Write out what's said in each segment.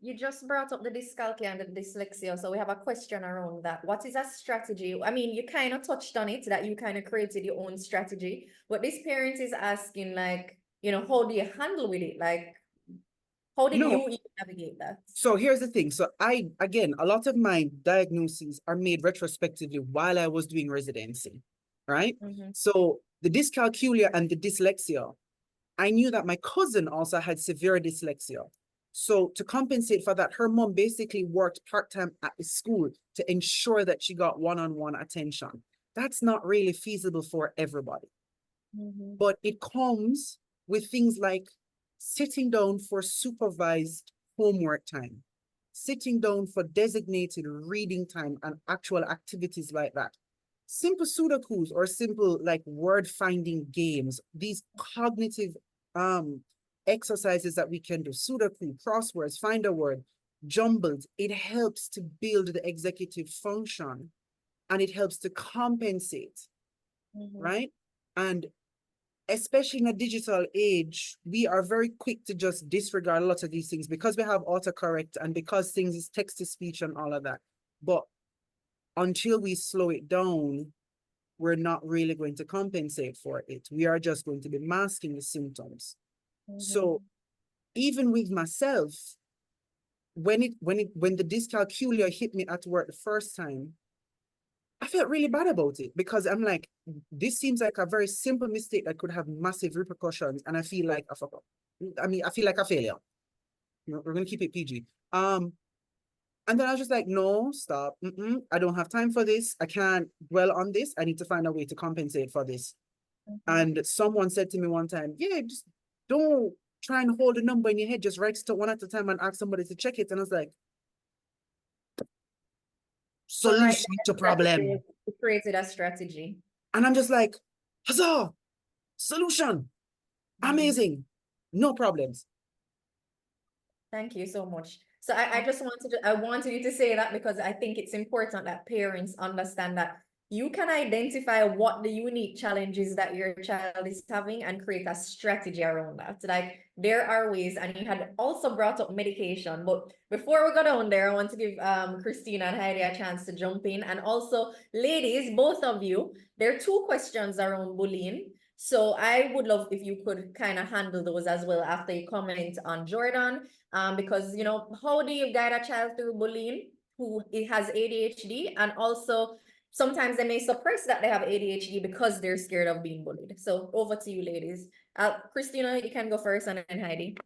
You just brought up the dyscalculia and the dyslexia, so we have a question around that. What is a strategy? I mean, you kind of touched on it that you kind of created your own strategy, but this parent is asking, like, how do you handle with it? Like, how did you even navigate that? So here's the thing. So again, a lot of my diagnoses are made retrospectively while I was doing residency, right? So the dyscalculia and the dyslexia, I knew that my cousin also had severe dyslexia. So to compensate for that, her mom basically worked part-time at the school to ensure that she got one-on-one attention. That's not really feasible for everybody. But it comes with things like sitting down for supervised homework time, sitting down for designated reading time and actual activities like that. Simple sudokus or simple like word finding games, these cognitive exercises that we can do, sudoku, crosswords, find a word, jumbled, it helps to build the executive function and it helps to compensate, right? And especially in a digital age, we are very quick to just disregard a lot of these things because we have autocorrect and because things is text to speech and all of that. But until we slow it down, we're not really going to compensate for it. We are just going to be masking the symptoms. So even with myself, when the dyscalculia hit me at work the first time, I felt really bad about it because I'm like, this seems like a very simple mistake that could have massive repercussions. And I feel like a fuck up. I mean, I feel like a failure. We're going to keep it PG. And then I was just like, no, stop. I don't have time for this. I can't dwell on this. I need to find a way to compensate for this. And someone said to me one time, yeah, just don't try and hold a number in your head. Just write it one at a time and ask somebody to check it. And I was like, solution to problem. You created a strategy. And I'm just like, huzzah, solution, amazing, no problems. Thank you so much. So I wanted you to say that because I think it's important that parents understand that you can identify what the unique challenges that your child is having and create a strategy around that. Like there are ways, and you had also brought up medication, but before we go down there, I want to give Christina and Heidi a chance to jump in. And also, ladies, both of you, there are two questions around bullying. So I would love if you could kind of handle those as well after you comment on Jordan. Because how do you guide a child through bullying who has ADHD, and also sometimes they may suppress that they have ADHD because they're scared of being bullied. So over to you, ladies. Christina, you can go first, and then Heidi.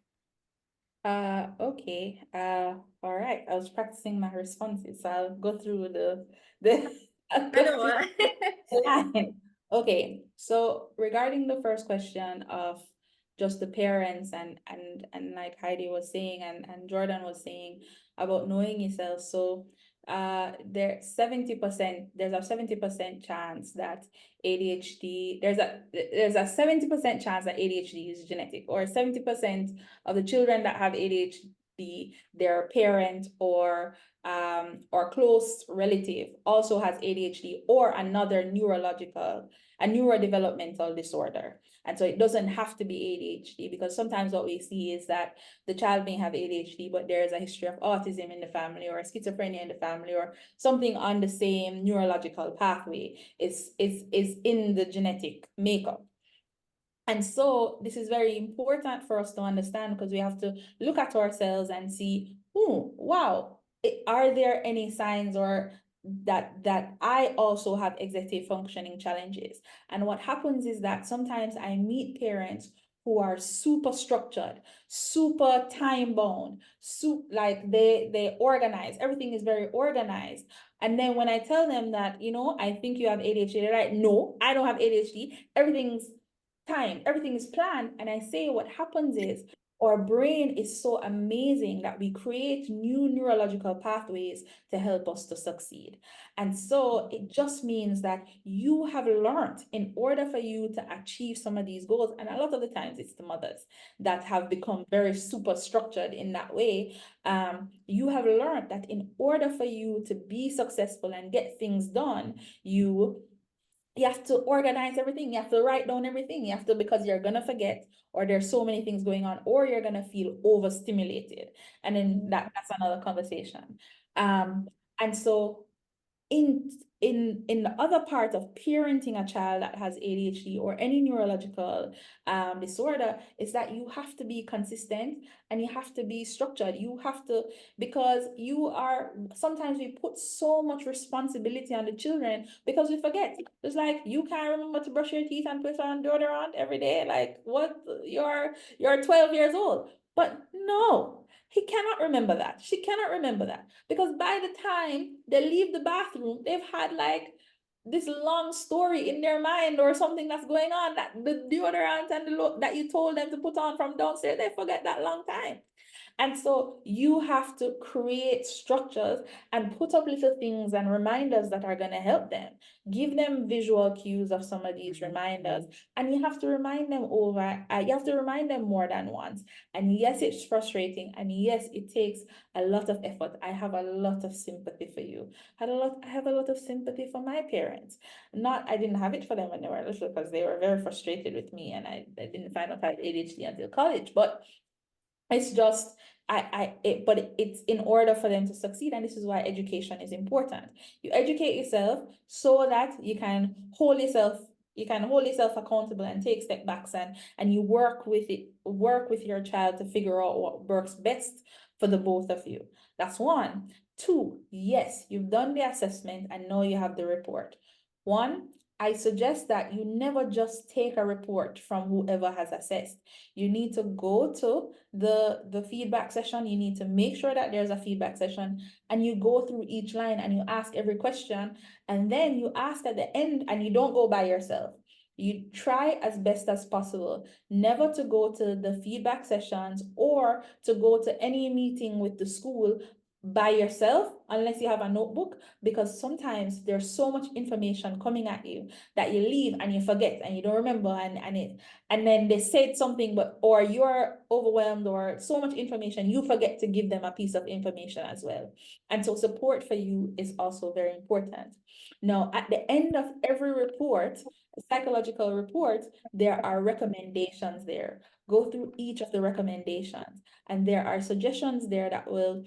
Okay. All right. I was practicing my responses, so I'll go through the I know. line. Okay. So regarding the first question of just the parents and like Heidi was saying and Jordan was saying about knowing yourself. So there's a 70% chance that ADHD, there's a 70% chance that ADHD is genetic, or 70% of the children that have ADHD, their parent or close relative also has ADHD or another neurodevelopmental disorder. And so it doesn't have to be ADHD, because sometimes what we see is that the child may have ADHD, but there's a history of autism in the family or schizophrenia in the family or something on the same neurological pathway is in the genetic makeup. And so this is very important for us to understand, because we have to look at ourselves and see, oh, wow, are there any signs or that I also have executive functioning challenges? And what happens is that sometimes I meet parents who are super structured, super time bound, like they organize, everything is very organized. And then when I tell them that, I think you have ADHD, they're like, no, I don't have ADHD. Everything is planned. And I say what happens is our brain is so amazing that we create new neurological pathways to help us to succeed. And so it just means that you have learned, in order for you to achieve some of these goals, and a lot of the times it's the mothers that have become very super structured in that way. You have learned that in order for you to be successful and get things done, you you have to organize everything. You have to write down everything. You have to, because you're gonna forget, or there's so many things going on, or you're gonna feel overstimulated. And then that's another conversation. And so in in the other part of parenting a child that has ADHD or any neurological disorder, is that you have to be consistent and you have to be structured. You have to, because you are, sometimes we put so much responsibility on the children because we forget. It's like, you can't remember to brush your teeth and put on deodorant every day. Like, what? You're 12 years old. But no, he cannot remember that. She cannot remember that, because by the time they leave the bathroom, they've had like this long story in their mind or something that's going on, that the deodorant and the look that you told them to put on from downstairs, they forget that long time. And so you have to create structures and put up little things and reminders that are going to help them. Give them visual cues of some of these reminders. And you have to remind them you have to remind them more than once. And yes, it's frustrating. And yes, it takes a lot of effort. I have a lot of sympathy for you. I have a lot of sympathy for my parents. I didn't have it for them when they were little, because they were very frustrated with me, and I didn't find out I had ADHD until college. But it's just, but it's in order for them to succeed. And this is why education is important. You educate yourself so that you can hold yourself accountable and take step backs, and you work with your child to figure out what works best for the both of you. That's one. Two, yes, you've done the assessment and now you have the report. One, I suggest that you never just take a report from whoever has assessed. You need to go to the feedback session. You need to make sure that there's a feedback session, and you go through each line and you ask every question, and then you ask at the end, and you don't go by yourself. You try as best as possible never to go to the feedback sessions or to go to any meeting with the school by yourself, unless you have a notebook, because sometimes there's so much information coming at you that you leave and you forget and you don't remember, and then they said something, or you're overwhelmed, or so much information, you forget to give them a piece of information as well. And so support for you is also very important. Now, at the end of every report, psychological report, there are recommendations there. Go through each of the recommendations, and there are suggestions there that will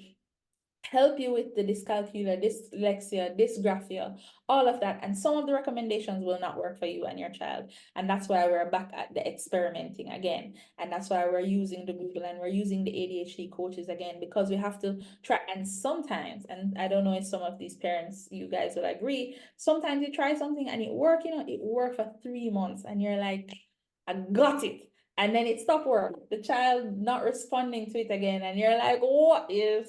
help you with the dyscalculia, dyslexia, dysgraphia, all of that. And some of the recommendations will not work for you and your child. And that's why we're back at the experimenting again. And that's why we're using the Google and we're using the ADHD coaches again, because we have to try. And sometimes, and I don't know if some of these parents, you guys will agree, sometimes you try something and it works, it worked for 3 months and you're like, I got it. And then it stopped work, the child not responding to it again. And you're like, what is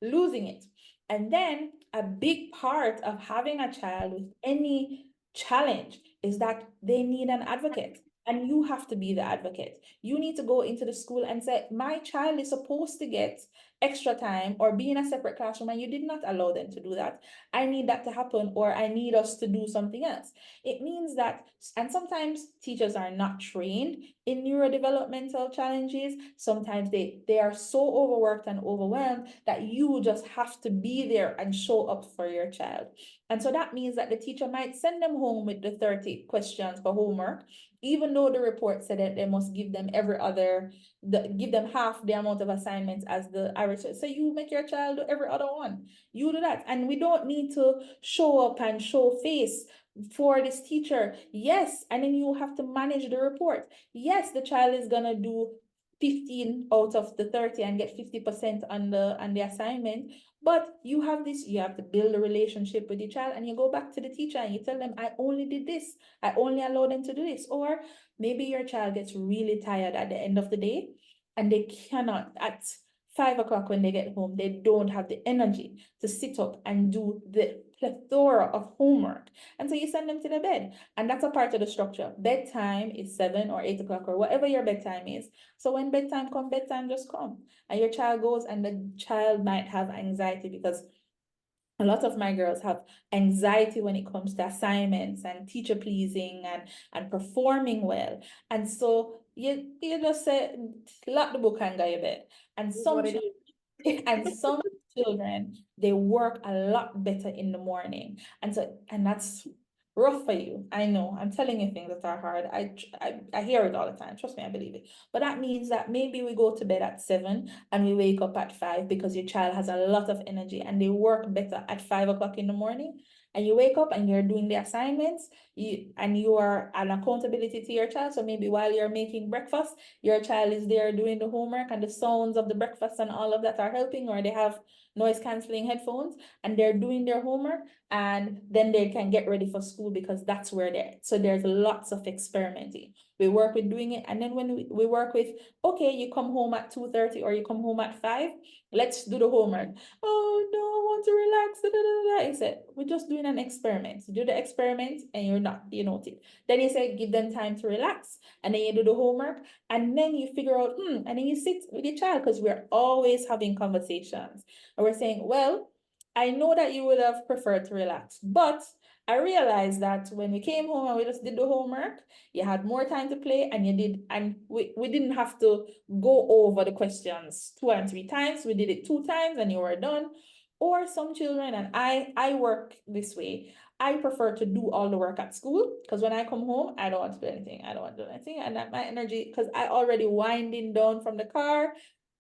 losing it? And then a big part of having a child with any challenge is that they need an advocate. And you have to be the advocate. You need to go into the school and say, my child is supposed to get extra time or be in a separate classroom, and you did not allow them to do that. I need that to happen, or I need us to do something else. It means that, and sometimes teachers are not trained in neurodevelopmental challenges. Sometimes they are so overworked and overwhelmed that you just have to be there and show up for your child. And so that means that the teacher might send them home with the 30 questions for homework, even though the report said that they must give them give them half the amount of assignments as the average. So you make your child do every other one. You do that. And we don't need to show up and show face for this teacher. Yes, and then you have to manage the report. Yes, the child is gonna do 15 out of the 30 and get 50% on the assignment. But you have to build a relationship with the child, and you go back to the teacher and you tell them, I only did this. I only allowed them to do this. Or maybe your child gets really tired at the end of the day and they cannot, at 5 o'clock when they get home, they don't have the energy to sit up and do the plethora of homework. And so you send them to the bed. And that's a part of the structure. Bedtime is 7 or 8 o'clock or whatever your bedtime is. So when bedtime comes, bedtime just come. And your child goes, and the child might have anxiety, because a lot of my girls have anxiety when it comes to assignments and teacher pleasing and performing well. And so you just say, lock the book and go to bed. And some children, they work a lot better in the morning. And that's rough for you. I know, I'm telling you things that are hard. I hear it all the time. Trust me, I believe it. But that means that maybe we go to bed at 7 and we wake up at 5 because your child has a lot of energy and they work better at 5 o'clock in the morning. And you wake up and you're doing the assignments, you are an accountability to your child. So maybe while you're making breakfast, your child is there doing the homework and the sounds of the breakfast and all of that are helping, or they have noise canceling headphones and they're doing their homework, and then they can get ready for school because that's where they're. So there's lots of experimenting. We work with doing it, and then when we work with, okay, you come home at 2:30 or you come home at 5, let's do the homework. Oh no, I want to relax. Da, da, da, da. I said, we're just doing an experiment. You do the experiment and you're not, you know it. Then you say, give them time to relax. And then you do the homework. And then you figure out, and then you sit with your child, because we're always having conversations. And we're saying, well, I know that you would have preferred to relax, but I realized that when we came home and we just did the homework, you had more time to play, and you did, and we didn't have to go over the questions 2 and 3 times. We did it 2 times and you were done. Or some children, and I work this way, I prefer to do all the work at school, because when I come home, I don't want to do anything. I don't want to do anything. And that my energy, because I already winding down from the car.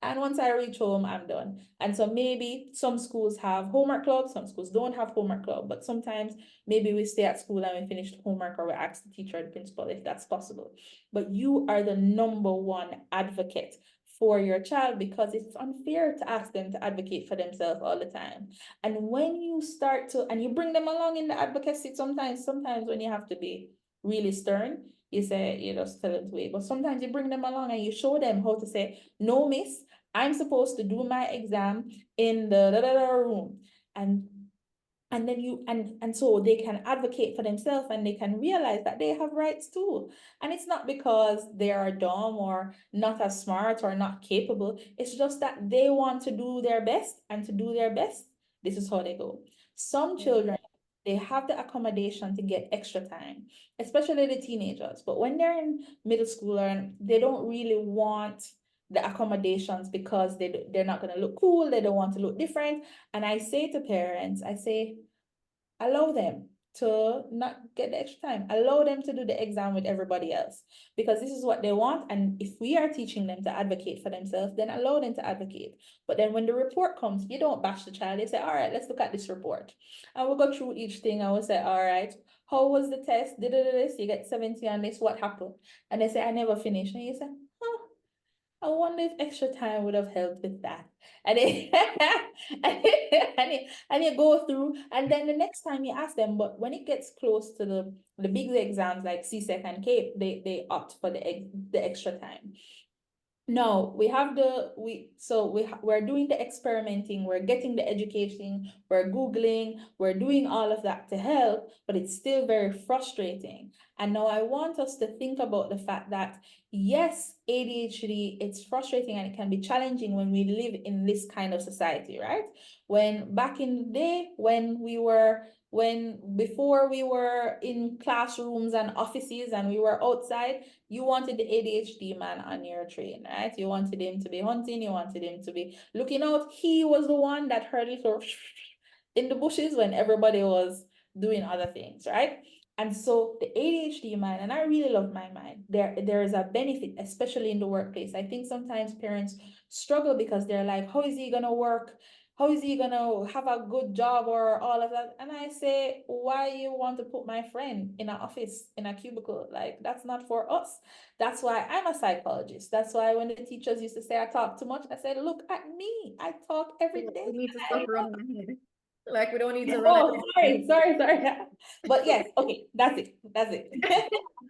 And once I reach home, I'm done. And so maybe some schools have homework club, some schools don't have homework club, but sometimes maybe we stay at school and we finish the homework, or we ask the teacher or the principal if that's possible. But you are the #1 advocate for your child, because it's unfair to ask them to advocate for themselves all the time. And when you start to, and you bring them along in the advocacy, sometimes when you have to be really stern, you say, you just tell them to wait. But sometimes you bring them along and you show them how to say, no, miss, I'm supposed to do my exam in the room. And then you, and so they can advocate for themselves, and they can realize that they have rights too. And it's not because they are dumb or not as smart or not capable. It's just that they want to do their best, and to do their best, this is how they go. Some children, they have the accommodation to get extra time, especially the teenagers. But when they're in middle school, and they don't really want the accommodations because they're not going to look cool, they don't want to look different. And I say to parents, I say, allow them to not get the extra time. Allow them to do the exam with everybody else, because this is what they want. And if we are teaching them to advocate for themselves, then allow them to advocate. But then when the report comes, you don't bash the child. You say, all right, let's look at this report. And we'll go through each thing. I will say, all right, how was the test? Did this? You get 70 on this. What happened? And they say, I never finished. And you say, oh, I wonder if extra time would have helped with that. And it, and you go through, and then the next time you ask them. But when it gets close to the big exams like CSEC and CAPE, they opt for the extra time. No, we have we're doing the experimenting, we're getting the education, we're Googling, we're doing all of that to help, but it's still very frustrating. And now I want us to think about the fact that, yes, ADHD, it's frustrating and it can be challenging when we live in this kind of society, right? When back in the day, before we were in classrooms and offices and we were outside, you wanted the ADHD man on your train, right? You wanted him to be hunting, you wanted him to be looking out. He was the one that heard little in the bushes when everybody was doing other things, right? And so the ADHD mind, and I really love my mind, there is a benefit, especially in the workplace. I think sometimes parents struggle because they're like, how is he gonna work? How is he gonna have a good job or all of that? And I say, why you want to put my friend in an office, in a cubicle? Like, that's not for us. That's why I'm a psychologist. That's why when the teachers used to say I talk too much, I said, look at me. I talk every day. We need to stop running ahead. Like, we don't need to run Oh, ahead. sorry. But yes, okay, that's it.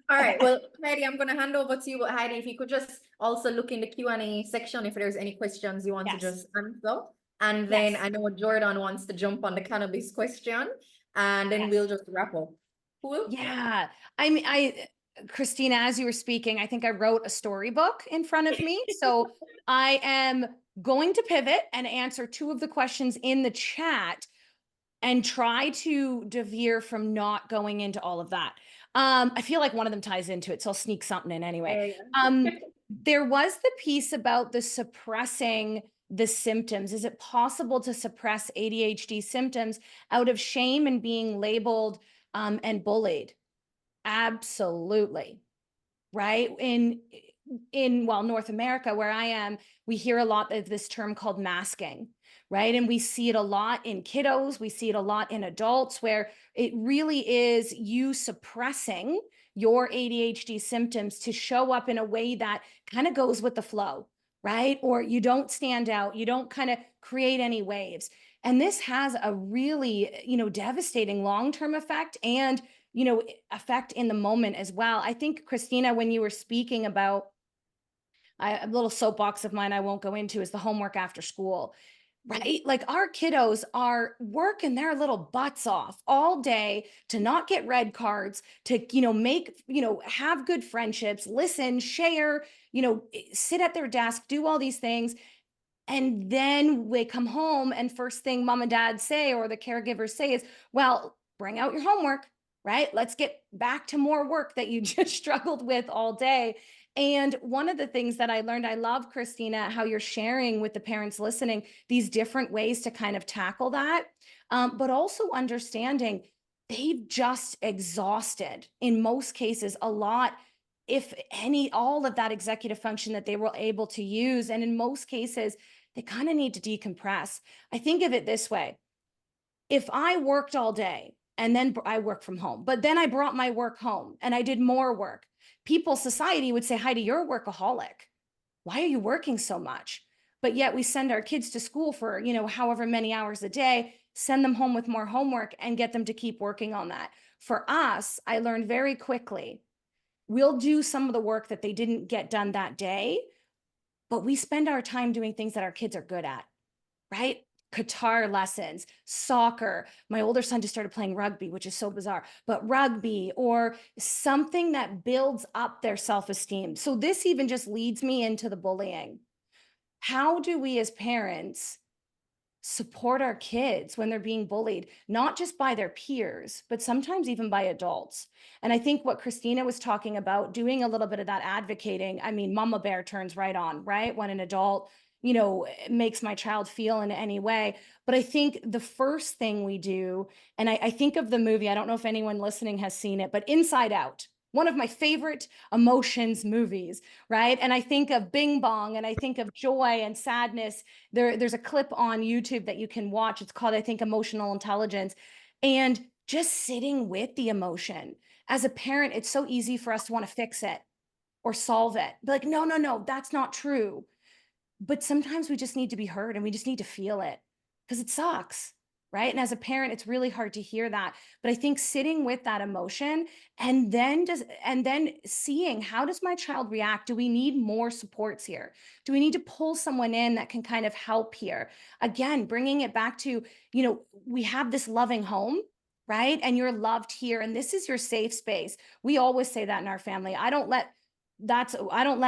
All right, well, Heidi, I'm gonna hand over to you, but Heidi, if you could just also look in the Q&A section if there's any questions you want to just answer. And then I know Jordan wants to jump on the cannabis question, and then we'll just wrap up. Cool? Yeah, I mean, Christina, as you were speaking, I think I wrote a storybook in front of me. So I am going to pivot and answer 2 of the questions in the chat and try to devier from not going into all of that. I feel like one of them ties into it, so I'll sneak something in anyway. There was the piece about the suppressing the symptoms. Is it possible to suppress ADHD symptoms out of shame and being labeled and bullied. Absolutely. Right. In North America, where I am, we hear a lot of this term called masking, right? And we see it a lot in kiddos. We see it a lot in adults, where it really is you suppressing your ADHD symptoms to show up in a way that kind of goes with the flow, right? Or you don't stand out, you don't kind of create any waves. And this has a really, devastating long-term effect and, effect in the moment as well. I think, Christina, when you were speaking about a little soapbox of mine I won't go into, is the homework after school, right? Like, our kiddos are working their little butts off all day to not get red cards, to, make, have good friendships, listen, share, sit at their desk, do all these things. And then they come home and first thing mom and dad say, or the caregivers say, is, well, bring out your homework, right? Let's get back to more work that you just struggled with all day. And one of the things that I learned, I love, Christina, how you're sharing with the parents listening, these different ways to kind of tackle that, but also understanding they've just exhausted, in most cases, a lot, if any, all of that executive function that they were able to use. And in most cases, they kind of need to decompress. I think of it this way. If I worked all day and then I work from home, but then I brought my work home and I did more work, society would say, Heidi, you're a workaholic. Why are you working so much? But yet we send our kids to school for, however many hours a day, send them home with more homework and get them to keep working on that. For us, I learned very quickly, we'll do some of the work that they didn't get done that day, but we spend our time doing things that our kids are good at, right? Guitar lessons, soccer. My older son just started playing rugby, which is so bizarre, but rugby, or something that builds up their self-esteem. So this even just leads me into the bullying. How do we as parents support our kids when they're being bullied, not just by their peers, but sometimes even by adults? And I think what Christina was talking about, doing a little bit of that advocating, I mean, mama bear turns right on, right? When an adult, makes my child feel in any way. But I think the first thing we do, and I think of the movie, I don't know if anyone listening has seen it, but Inside Out, one of my favorite emotions movies, right? And I think of Bing Bong, and I think of joy and sadness. There's a clip on YouTube that you can watch. It's called, I think, Emotional Intelligence. And just sitting with the emotion. As a parent, it's so easy for us to want to fix it or solve it. Be like, no, no, no, that's not true. But sometimes we just need to be heard and we just need to feel it, because it sucks, right? And as a parent, it's really hard to hear that. But I think sitting with that emotion and then seeing, how does my child react? Do we need more supports here? Do we need to pull someone in that can kind of help here? Again, bringing it back to, we have this loving home, right? And you're loved here, and this is your safe space. We always say that in our family. I don't let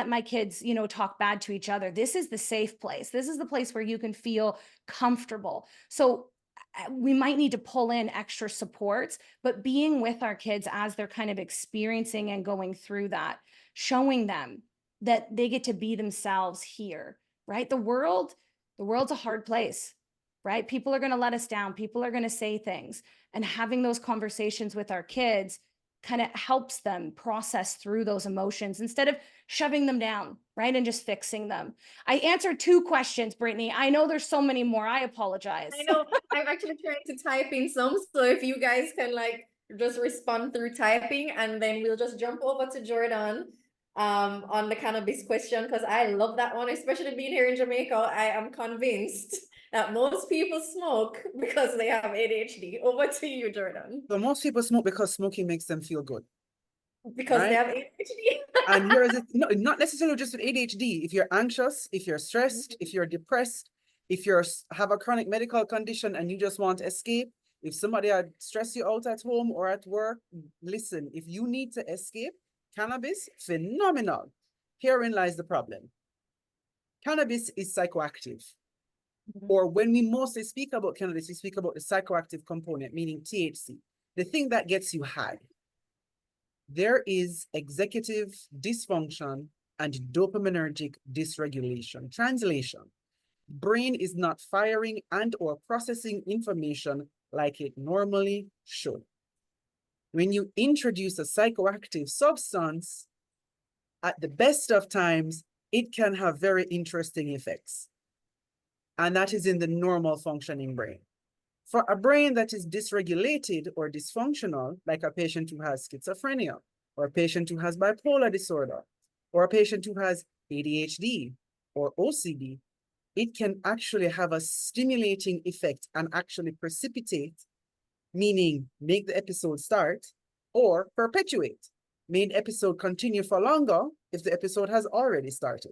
my kids, talk bad to each other. This is the safe place. This is the place where you can feel comfortable. So we might need to pull in extra supports, but being with our kids as they're kind of experiencing and going through that, showing them that they get to be themselves here, right? The world's a hard place, right? People are going to let us down. People are going to say things, and having those conversations with our kids kind of helps them process through those emotions instead of shoving them down, right? And just fixing them. I answered 2 questions, Brittany. I know there's so many more. I apologize. I know. I'm actually trying to type in some, so if you guys can just respond through typing, and then we'll just jump over to Jordan on the cannabis question, because I love that one, especially being here in Jamaica. I am convinced that most people smoke because they have ADHD. Over to you, Jordan. So most people smoke because smoking makes them feel good. Because right? they have ADHD. And here is it, no, not necessarily just with ADHD. If you're anxious, if you're stressed, if you're depressed, if you have a chronic medical condition and you just want to escape, if somebody had stressed you out at home or at work, listen, if you need to escape, cannabis, phenomenal. Herein lies the problem. Cannabis is psychoactive. Or when we mostly speak about cannabis, we speak about the psychoactive component, meaning THC, the thing that gets you high. There is executive dysfunction and dopaminergic dysregulation. Translation: brain is not firing and or processing information like it normally should. When you introduce a psychoactive substance, at the best of times, it can have very interesting effects. And that is in the normal functioning brain. For a brain that is dysregulated or dysfunctional, like a patient who has schizophrenia, or a patient who has bipolar disorder, or a patient who has ADHD or OCD, it can actually have a stimulating effect and actually precipitate, meaning make the episode start, or perpetuate, make the episode continue for longer if the episode has already started.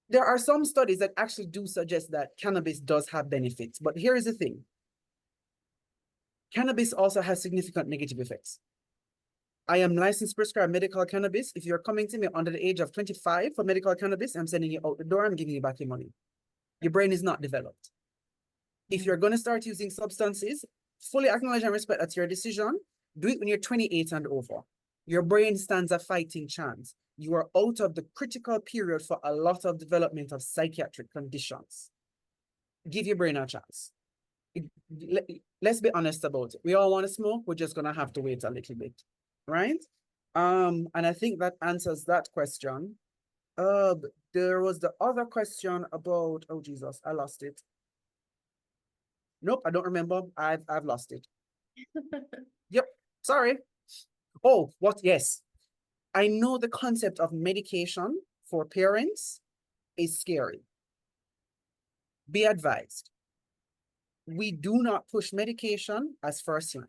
There are some studies that actually do suggest that cannabis does have benefits, but here is the thing. Cannabis also has significant negative effects. I am licensed prescribed medical cannabis. If you're coming to me under the age of 25 for medical cannabis, I'm sending you out the door, I'm giving you back your money. Your brain is not developed. If you're going to start using substances, fully acknowledge and respect that's your decision. Do it when you're 28 and over. Your brain stands a fighting chance. You are out of the critical period for a lot of development of psychiatric conditions. Give your brain a chance. Let's be honest about it. We all want to smoke. We're just going to have to wait a little bit, right? And I think that answers that question. There was the other question about, oh Jesus, I lost it. Nope, I don't remember. I've lost it. Yep, sorry. Oh, what? Yes. I know the concept of medication for parents is scary. Be advised. We do not push medication as first line.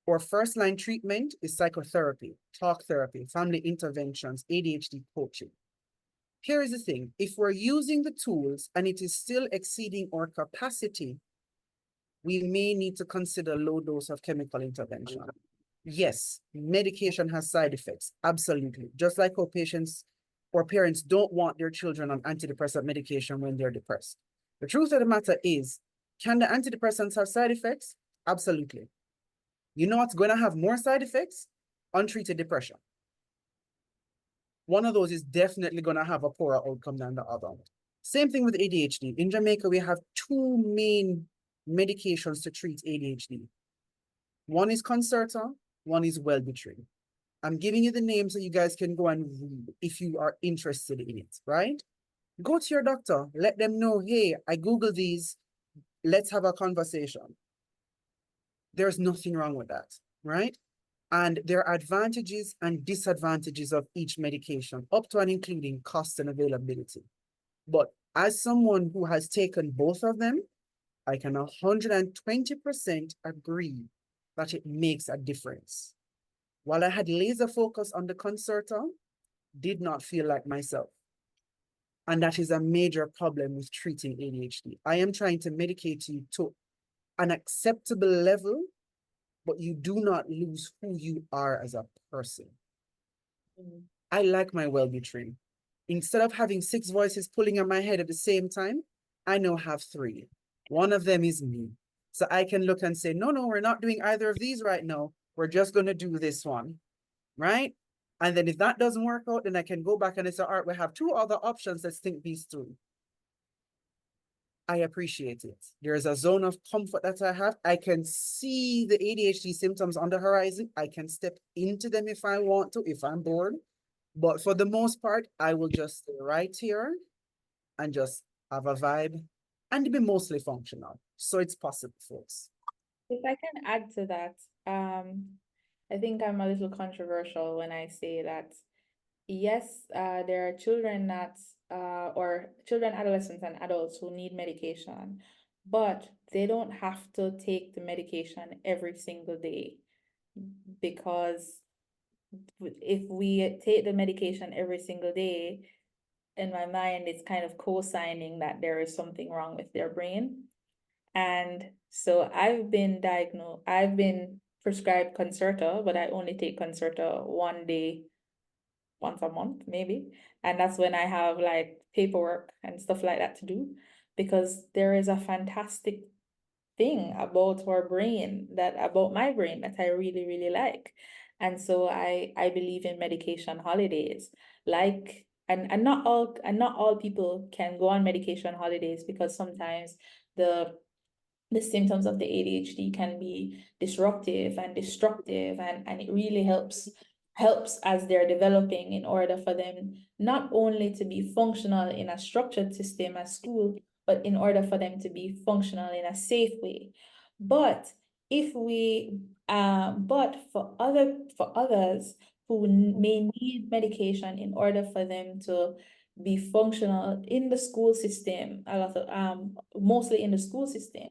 Our first line treatment is psychotherapy, talk therapy, family interventions, ADHD coaching. Here is the thing. If we're using the tools and it is still exceeding our capacity, we may need to consider low dose of chemical intervention. Yes, medication has side effects, absolutely. Just like how patients or parents don't want their children on antidepressant medication when they're depressed. The truth of the matter is, can the antidepressants have side effects? Absolutely. You know what's going to have more side effects? Untreated depression. One of those is definitely going to have a poorer outcome than the other. Same thing with ADHD. In Jamaica, we have two main medications to treat ADHD. One is Concerta, one is Wellbutrin. I'm giving you the names so you guys can go and read if you are interested in it, right? Go to your doctor, let them know, hey, I Googled these, let's have a conversation. There's nothing wrong with that, right? And there are advantages and disadvantages of each medication, up to and including cost and availability. But as someone who has taken both of them, I can 120% agree that it makes a difference. While I had laser focus on the Concerta, did not feel like myself. And that is a major problem with treating ADHD. I am trying to medicate you to an acceptable level, but you do not lose who you are as a person. I like my Wellbutrin. Instead of having 6 voices pulling on my head at the same time, I now have 3. One of them is me. So I can look and say, no, we're not doing either of these right now. We're just going to do this one, right? And then if that doesn't work out, then I can go back and say, all right, we have 2 other options. Let's think these through. I appreciate it. There's a zone of comfort that I have. I can see the ADHD symptoms on the horizon. I can step into them if I want to, if I'm bored. But for the most part, I will just stay right here and just have a vibe and be mostly functional. So it's possible, folks. If I can add to that, I think I'm a little controversial when I say that, yes, there are children that, or children, adolescents, and adults who need medication, but they don't have to take the medication every single day, because if we take the medication every single day, in my mind, it's kind of co-signing that there is something wrong with their brain. And so I've been prescribed Concerta, but I only take Concerta one day, once a month, maybe. And that's when I have like paperwork and stuff like that to do, because there is a fantastic thing about our brain, about my brain, that I really, really like. And so I believe in medication holidays, like, and not all people can go on medication holidays, because sometimes the the symptoms of the ADHD can be disruptive and destructive, and it really helps as they're developing, in order for them not only to be functional in a structured system as school, but in order for them to be functional in a safe way. But if we but for others who may need medication in order for them to be functional in the school system, a lot of mostly in the school system,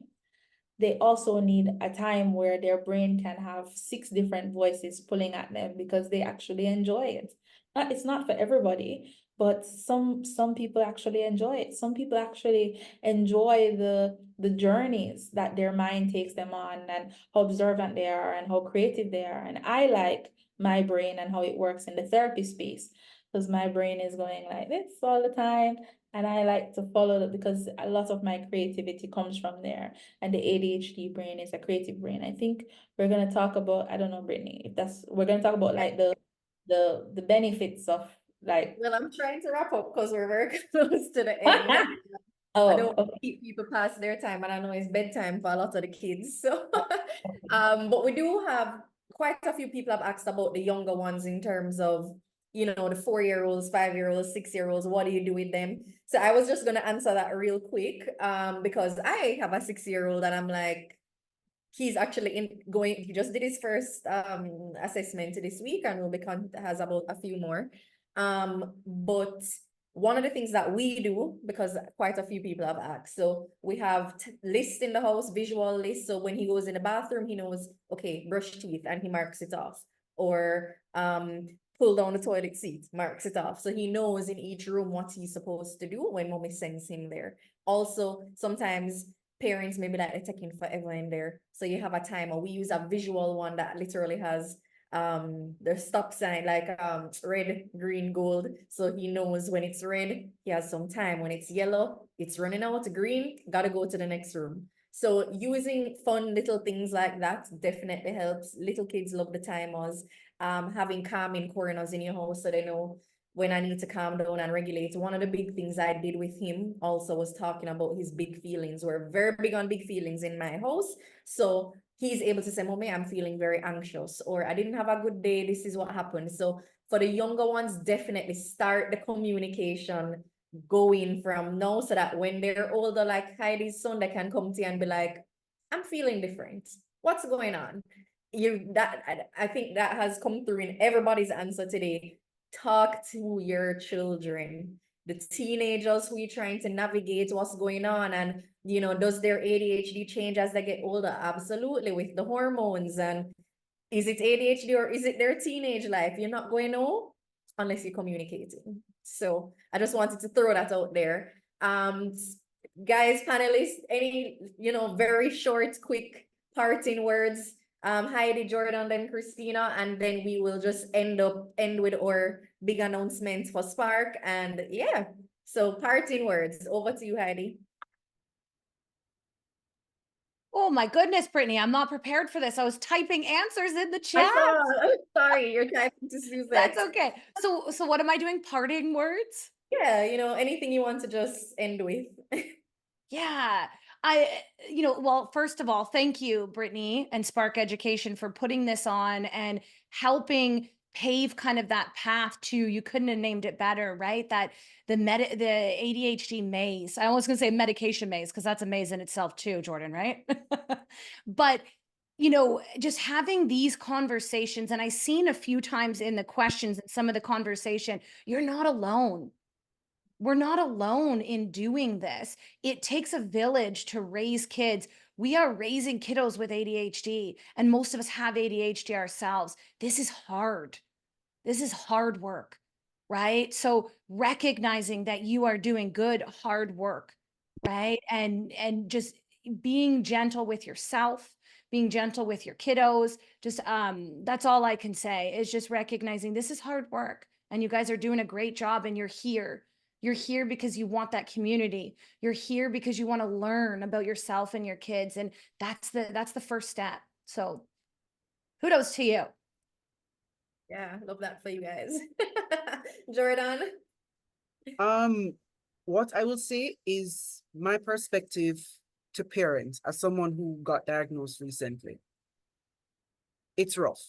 they also need a time where their brain can have 6 different voices pulling at them, because they actually enjoy it. It's not for everybody, but some people actually enjoy it. Some people actually enjoy the journeys that their mind takes them on, and how observant they are and how creative they are. And I like my brain and how it works in the therapy space, because my brain is going like this all the time, and I like to follow it, because a lot of my creativity comes from there. And the ADHD brain is a creative brain. I think we're gonna talk about, I don't know, Brittany, if that's, we're gonna talk about like the benefits of like. Well, I'm trying to wrap up because we're very close to the end. I don't want to keep people past their time, and I know it's bedtime for a lot of the kids. So, but we do have quite a few people have asked about the younger ones in terms of, you know, the 4-year-olds, 5-year-olds, 6-year-olds. What do you do with them? So I was just gonna answer that real quick, because I have a 6-year-old, and I'm like, he's actually he just did his first assessment this week, and will become has about a few more. But one of the things that we do, because quite a few people have asked, so we have lists in the house, visual lists. So when he goes in the bathroom, he knows, okay, brush teeth, and he marks it off. Or pull down the toilet seat, marks it off. So he knows in each room what he's supposed to do when mommy sends him there. Also, sometimes parents maybe like they're taking forever in there. So you have a timer. We use a visual one that literally has the stop sign, like red, green, gold. So he knows when it's red, he has some time. When it's yellow, it's running out. Green, gotta go to the next room. So using fun little things like that definitely helps. Little kids love the timers. Having calming corners in your house so they know when I need to calm down and regulate. One of the big things I did with him also was talking about his big feelings. We're very big on big feelings in my house. So he's able to say, Mommy, I'm feeling very anxious, or I didn't have a good day. This is what happened. So for the younger ones, definitely start the communication going from now, so that when they're older, like Heidi's son, they can come to you and be like, I'm feeling different. What's going on? I think that has come through in everybody's answer today. Talk to your children, the teenagers who you're trying to navigate what's going on, and you know, does their ADHD change as they get older? Absolutely, with the hormones. And is it ADHD or is it their teenage life? You're not going to know unless you're communicating. So I just wanted to throw that out there. Guys, panelists, any, you know, very short, quick parting words? Heidi, Jordan, then Christina, and then we will just end with our big announcements for Spark. And yeah, so parting words. Over to you, Heidi. Oh my goodness, Brittany, I'm not prepared for this. I was typing answers in the chat. Sorry, you're typing to Suzette. That's okay. So what am I doing? Parting words? Yeah, you know, anything you want to just end with. Yeah. Well, first of all, thank you, Brittany and Spark Education, for putting this on and helping pave kind of that path to, you couldn't have named it better, right? That the ADHD maze. I was going to say medication maze, because that's a maze in itself too, Jordan, right? But you know, just having these conversations, and I've seen a few times in the questions and some of the conversation, you're not alone. We're not alone in doing this. It takes a village to raise kids. We are raising kiddos with ADHD, and most of us have ADHD ourselves. This is hard. This is hard work, right? So recognizing that you are doing good, hard work, right? And just being gentle with yourself, being gentle with your kiddos. Just that's all I can say, is just recognizing this is hard work, and you guys are doing a great job, and you're here. You're here because you want that community. You're here because you want to learn about yourself and your kids. And that's the first step. So kudos to you. Yeah, love that for you guys. Jordan. What I will say is my perspective to parents, as someone who got diagnosed recently, it's rough.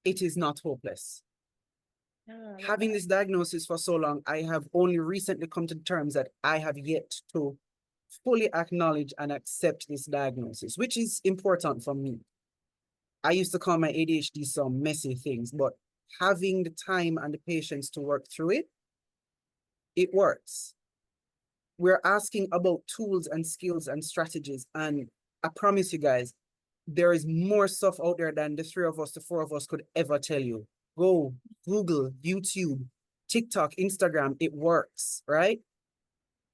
It is not hopeless. Having this diagnosis for so long, I have only recently come to terms that I have yet to fully acknowledge and accept this diagnosis, which is important for me. I used to call my ADHD some messy things, but having the time and the patience to work through it, it works. We're asking about tools and skills and strategies. And I promise you guys, there is more stuff out there than the the four of us could ever tell you. Go Google, YouTube, TikTok, Instagram, it works, right?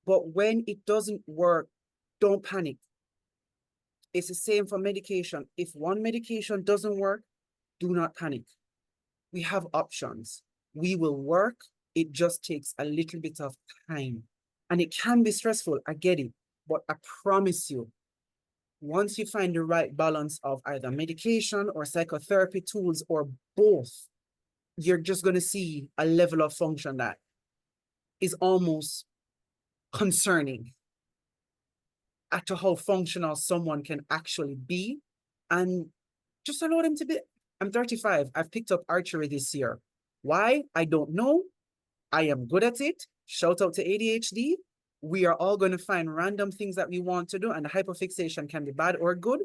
But when it doesn't work, don't panic. It's the same for medication. If one medication doesn't work, do not panic. We have options. We will work. It just takes a little bit of time. And it can be stressful, I get it. But I promise you, once you find the right balance of either medication or psychotherapy tools or both, you're just going to see a level of function that is almost concerning as to how functional someone can actually be. And just allow them to be. I'm 35. I've picked up archery this year. Why? I don't know. I am good at it. Shout out to ADHD. We are all going to find random things that we want to do, and the hyperfixation can be bad or good.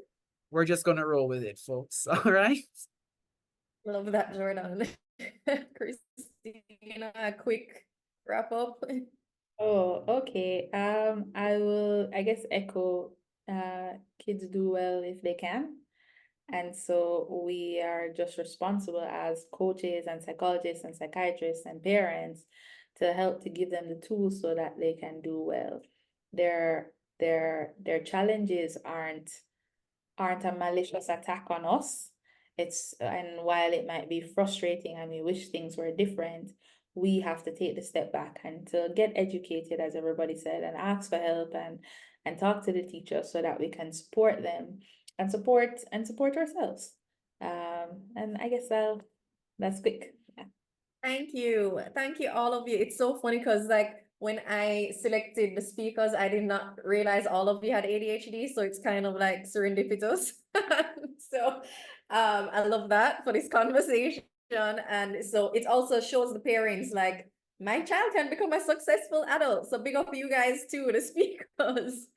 We're just going to roll with it, folks. All right? Love that, Jordan. Christina, a quick wrap up. Oh, okay. I will, I guess, echo kids do well if they can. And so we are just responsible as coaches and psychologists and psychiatrists and parents to help to give them the tools so that they can do well. Their challenges aren't a malicious attack on us. And while it might be frustrating and we wish things were different, we have to take the step back and to get educated, as everybody said, and ask for help and talk to the teachers so that we can support them and support ourselves. And I guess that's quick. Yeah. Thank you. Thank you, all of you. It's so funny because like when I selected the speakers, I did not realize all of you had ADHD. So it's kind of like serendipitous. So I love that for this conversation. And so it also shows the parents like my child can become a successful adult. So big up you guys too, the speakers.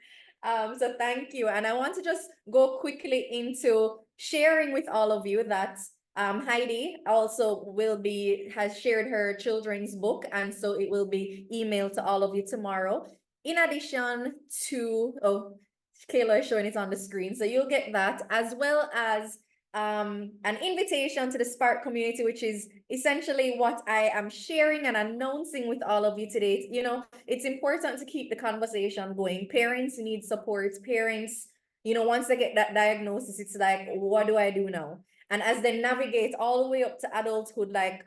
So thank you. And I want to just go quickly into sharing with all of you that Heidi also has shared her children's book, and so it will be emailed to all of you tomorrow. In addition to, Kayla is showing it on the screen, so you'll get that, as well as an invitation to the Spark community, which is essentially what I am sharing and announcing with all of you today. You know, it's important to keep the conversation going. Parents need support. Parents, you know, once they get that diagnosis, it's like, what do I do now? And as they navigate all the way up to adulthood, like,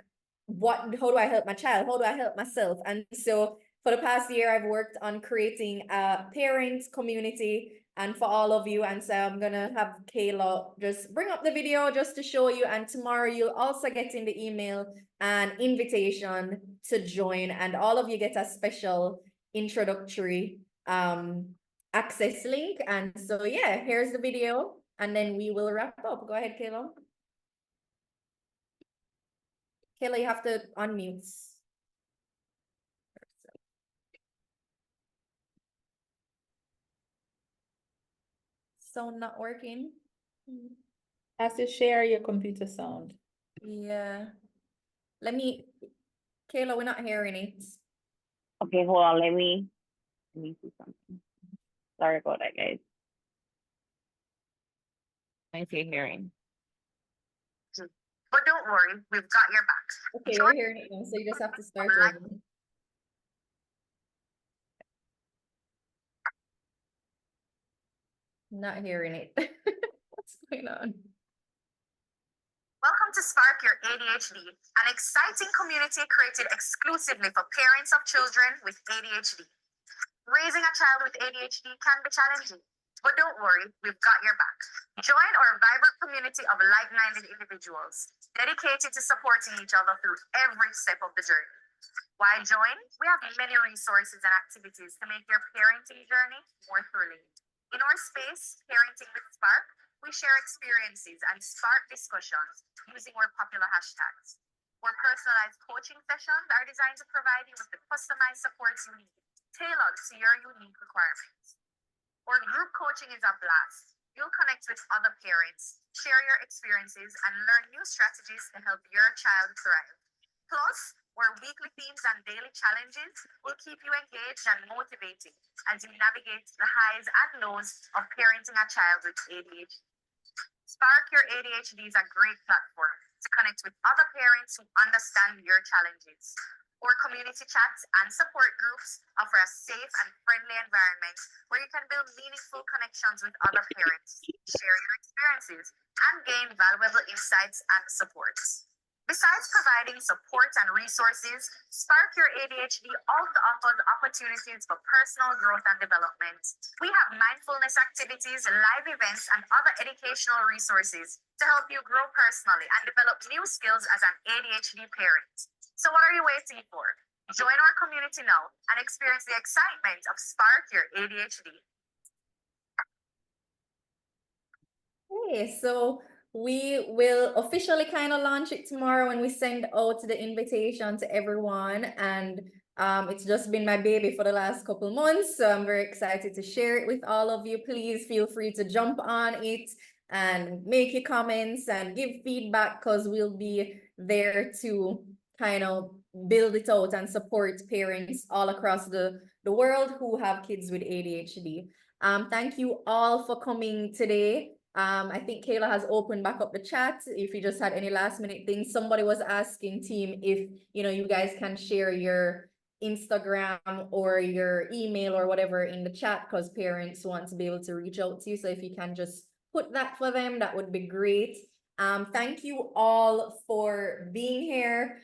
how do I help my child? How do I help myself? And so for the past year, I've worked on creating a parent community and for all of you. And so I'm gonna have Kayla just bring up the video just to show you. And tomorrow you'll also get in the email an invitation to join. And all of you get a special introductory access link. And so yeah, here's the video. And then we will wrap up. Go ahead, Kayla. Kayla, you have to unmute. So not working. Has to share your computer sound. Yeah. Kayla, we're not hearing it. Okay, hold on. Let me see something. Sorry about that, guys. I see hearing. But don't worry, we've got your back. Okay, we're hearing it now, so you just have to start over. Not hearing it. What's going on? Welcome to Spark Your ADHD, an exciting community created exclusively for parents of children with ADHD. Raising a child with ADHD can be challenging, but don't worry, we've got your back. Join our vibrant community of like-minded individuals dedicated to supporting each other through every step of the journey. Why join? We have many resources and activities to make your parenting journey more thrilling. In our space, Parenting with Spark, we share experiences and spark discussions using our popular hashtags. Our personalized coaching sessions are designed to provide you with the customized supports you need, tailored to your unique requirements. Our group coaching is a blast. You'll connect with other parents, share your experiences, and learn new strategies to help your child thrive. Plus, our weekly themes and daily challenges will keep you engaged and motivated as you navigate the highs and lows of parenting a child with ADHD. Spark Your ADHD is a great platform to connect with other parents who understand your challenges. Our community chats and support groups offer a safe and friendly environment where you can build meaningful connections with other parents, share your experiences, and gain valuable insights and supports. Besides providing support and resources, Spark Your ADHD also offers opportunities for personal growth and development. We have mindfulness activities, live events, and other educational resources to help you grow personally and develop new skills as an ADHD parent. So what are you waiting for? Join our community now and experience the excitement of Spark Your ADHD. Okay, so we will officially kind of launch it tomorrow when we send out the invitation to everyone. And it's just been my baby for the last couple months, so I'm very excited to share it with all of you. Please feel free to jump on it and make your comments and give feedback, because we'll be there to kind of build it out and support parents all across the world who have kids with ADHD. Thank you all for coming today. I think Kayla has opened back up the chat. If you just had any last minute things, somebody was asking team if, you guys can share your Instagram or your email or whatever in the chat, because parents want to be able to reach out to you. So if you can just put that for them, that would be great. Thank you all for being here.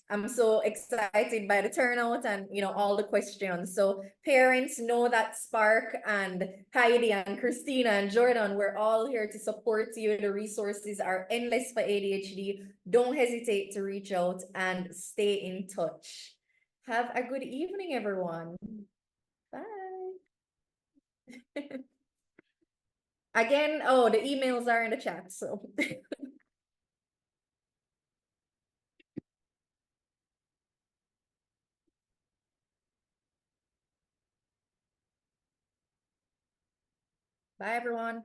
I'm so excited by the turnout and all the questions. So parents, know that Spark and Heidi and Christina and Jordan, we're all here to support you. The resources are endless for ADHD. Don't hesitate to reach out and stay in touch. Have a good evening, everyone. Bye. Again, the emails are in the chat, so bye, everyone.